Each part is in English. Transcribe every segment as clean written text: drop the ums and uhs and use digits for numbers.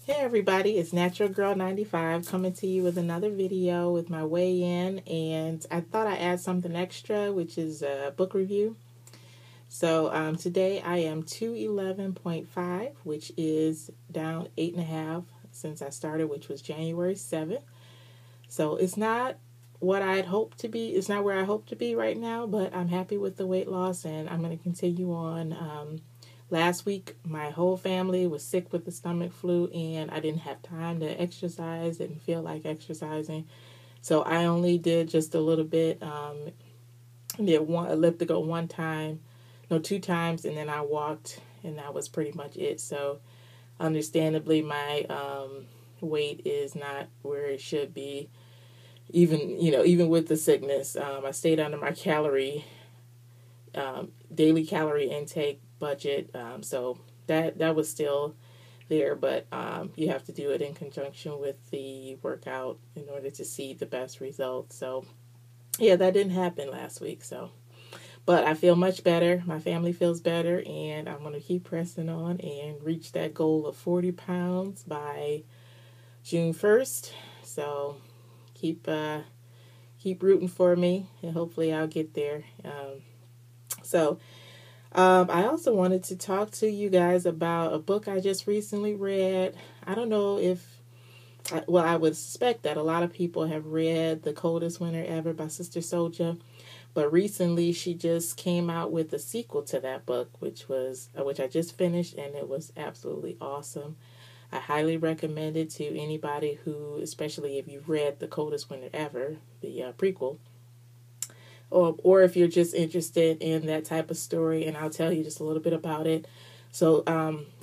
Hey everybody, it's Natural Girl 95 coming to you with another video with my weigh-in, and I thought I'd add something extra, which is a book review. So today I am 211.5, which is down 8.5 since I started, which was January 7th. So it's not what I'd hoped to be. It's not where I hope to be right now, but I'm happy with the weight loss, and I'm going to continue on. Last week, my whole family was sick with the stomach flu, and I didn't have time to exercise, didn't feel like exercising. So I only did just a little bit. Did one elliptical two times, and then I walked, and that was pretty much it. So understandably, my weight is not where it should be. Even with the sickness, I stayed under my daily calorie intake budget, so that was still there, but you have to do it in conjunction with the workout in order to see the best results. So yeah, that didn't happen last week, but I feel much better. My family feels better, and I'm going to keep pressing on and reach that goal of 40 pounds by June 1st. So keep rooting for me, and hopefully I'll get there. I also wanted to talk to you guys about a book I just recently read. I don't know I would suspect that a lot of people have read The Coldest Winter Ever by Sistah Souljah, but recently she just came out with a sequel to that book, which I just finished, and it was absolutely awesome. I highly recommend it to anybody who, especially if you've read The Coldest Winter Ever, the prequel, or if you're just interested in that type of story, and I'll tell you just a little bit about it. So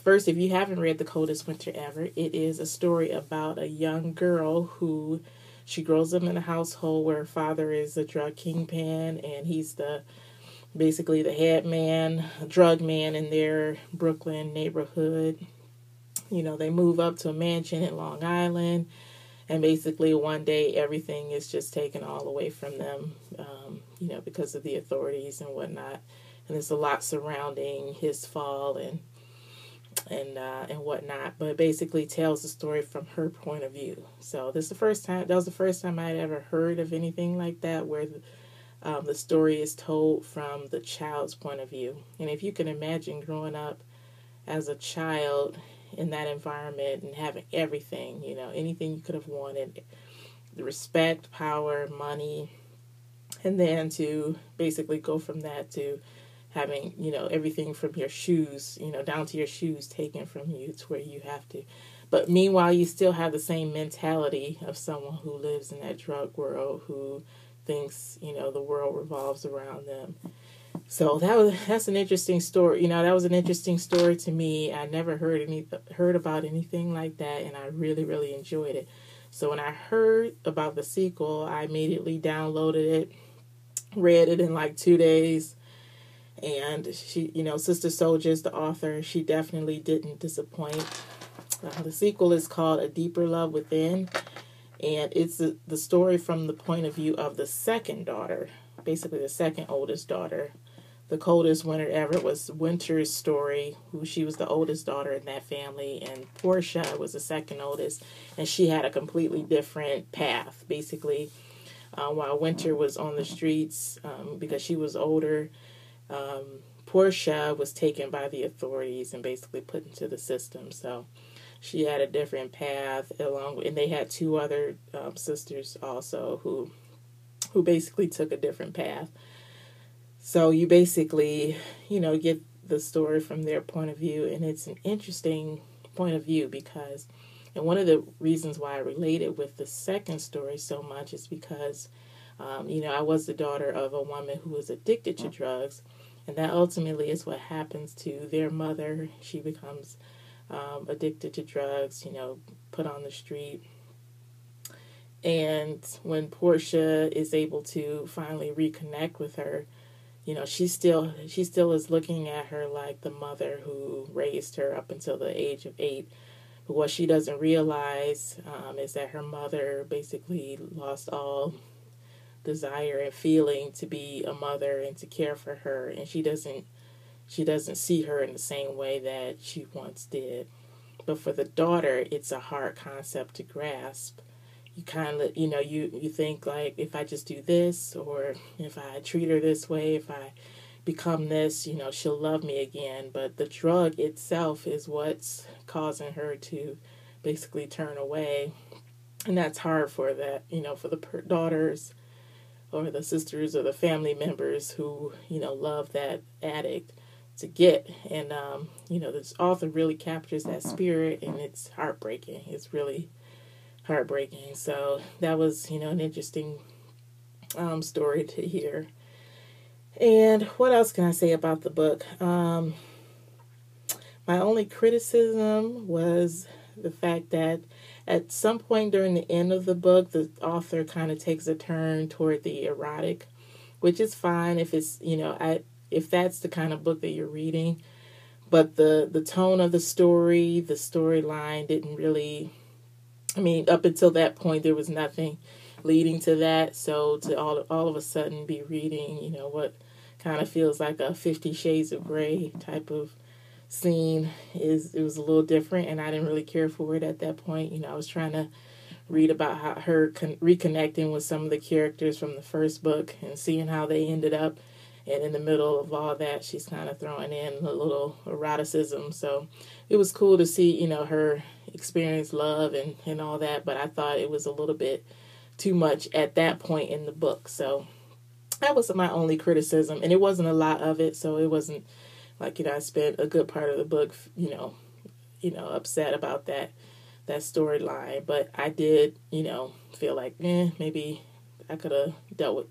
first, if you haven't read The Coldest Winter Ever, it is a story about a young girl who she grows up in a household where her father is a drug kingpin, and he's basically the head man, drug man in their Brooklyn neighborhood. They move up to a mansion in Long Island, and basically one day everything is just taken all away from them, because of the authorities and whatnot. And there's a lot surrounding his fall and whatnot. But it basically tells the story from her point of view. So that was the first time I had ever heard of anything like that, where the story is told from the child's point of view. And if you can imagine growing up as a child in that environment and having everything, anything you could have wanted, the respect, power, money, and then to basically go from that to having, everything from your shoes, down to your shoes taken from you to where you have to. But meanwhile, you still have the same mentality of someone who lives in that drug world, who thinks, the world revolves around them. So that's an interesting story. That was an interesting story to me. I never heard about anything like that, and I really, really enjoyed it. So when I heard about the sequel, I immediately downloaded it, read it in like 2 days, and she, Sistah Souljah is the author. She definitely didn't disappoint. The sequel is called A Deeper Love Within, and it's the story from the point of view of the second daughter, basically the second oldest daughter. The Coldest Winter Ever was Winter's story, she was the oldest daughter in that family, and Porche was the second oldest, and she had a completely different path. Basically, while Winter was on the streets, because she was older, Porche was taken by the authorities and basically put into the system. So she had a different path, and they had two other sisters also who basically took a different path. So you basically, get the story from their point of view, and it's an interesting point of view because, and one of the reasons why I related with the second story so much is because, I was the daughter of a woman who was addicted to drugs, and that ultimately is what happens to their mother. She becomes addicted to drugs, put on the street. And when Porche is able to finally reconnect with her, she still is looking at her like the mother who raised her up until the age of 8. But what she doesn't realize is that her mother basically lost all desire and feeling to be a mother and to care for her, and she doesn't see her in the same way that she once did. But for the daughter, it's a hard concept to grasp. You kind of, you think like, if I just do this, or if I treat her this way, if I become this, she'll love me again. But the drug itself is what's causing her to basically turn away. And that's hard for that, for the daughters or the sisters or the family members who, love that addict to get. And, this author really captures that spirit, and it's heartbreaking. It's really heartbreaking. So that was, an interesting story to hear. And what else can I say about the book? My only criticism was the fact that at some point during the end of the book, the author kind of takes a turn toward the erotic, which is fine if it's, if that's the kind of book that you're reading. But the tone of the storyline didn't really, up until that point, there was nothing leading to that. So to all of a sudden be reading, what kind of feels like a 50 Shades of Grey type of scene, it was a little different, and I didn't really care for it at that point. I was trying to read about how her reconnecting with some of the characters from the first book and seeing how they ended up, and in the middle of all that, she's kind of throwing in a little eroticism. So it was cool to see, her experience love and all that, but I thought it was a little bit too much at that point in the book. So that was my only criticism, and it wasn't a lot of it, so it wasn't like, I spent a good part of the book, upset about that storyline. But I did, feel like, maybe I could have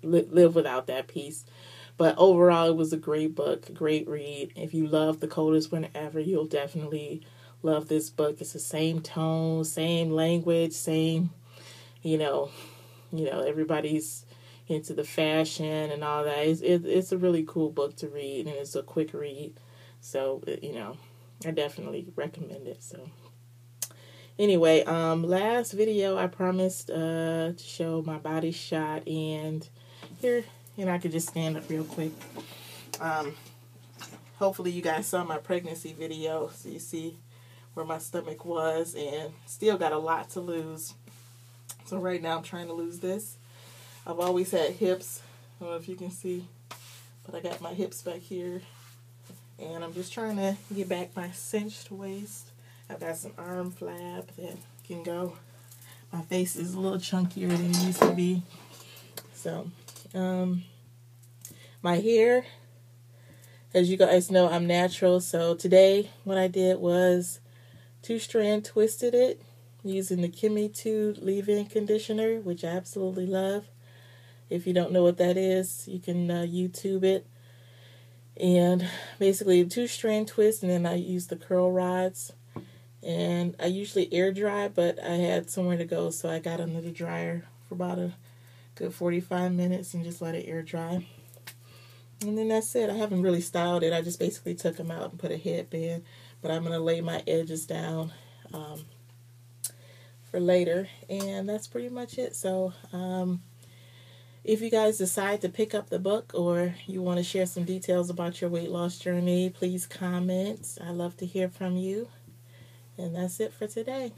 lived without that piece. But overall, it was a great book, great read. If you love The Coldest Winter Ever, you'll definitely love this book. It's the same tone, same language, same, everybody's into the fashion and all that. It's a really cool book to read, and it's a quick read. So, I definitely recommend it. So, anyway, last video I promised to show my body shot, and here, I could just stand up real quick. Hopefully you guys saw my pregnancy video, so you see where my stomach was, and still got a lot to lose. So right now I'm trying to lose this. I've always had hips. I don't know if you can see, but I got my hips back here. And I'm just trying to get back my cinched waist. I've got some arm flab that can go. My face is a little chunkier than it used to be. So, my hair, as you guys know, I'm natural. So today what I did was 2-strand twisted it using the Kimmy 2 leave-in conditioner, which I absolutely love. If you don't know what that is, you can YouTube it. And basically a 2-strand twist, and then I use the curl rods. And I usually air dry, but I had somewhere to go, so I got under the dryer for about a good 45 minutes and just let it air dry. And then that's it. I haven't really styled it. I just basically took them out and put a headband. But I'm going to lay my edges down for later. And that's pretty much it. So, if you guys decide to pick up the book, or you want to share some details about your weight loss journey, please comment. I love to hear from you. And that's it for today.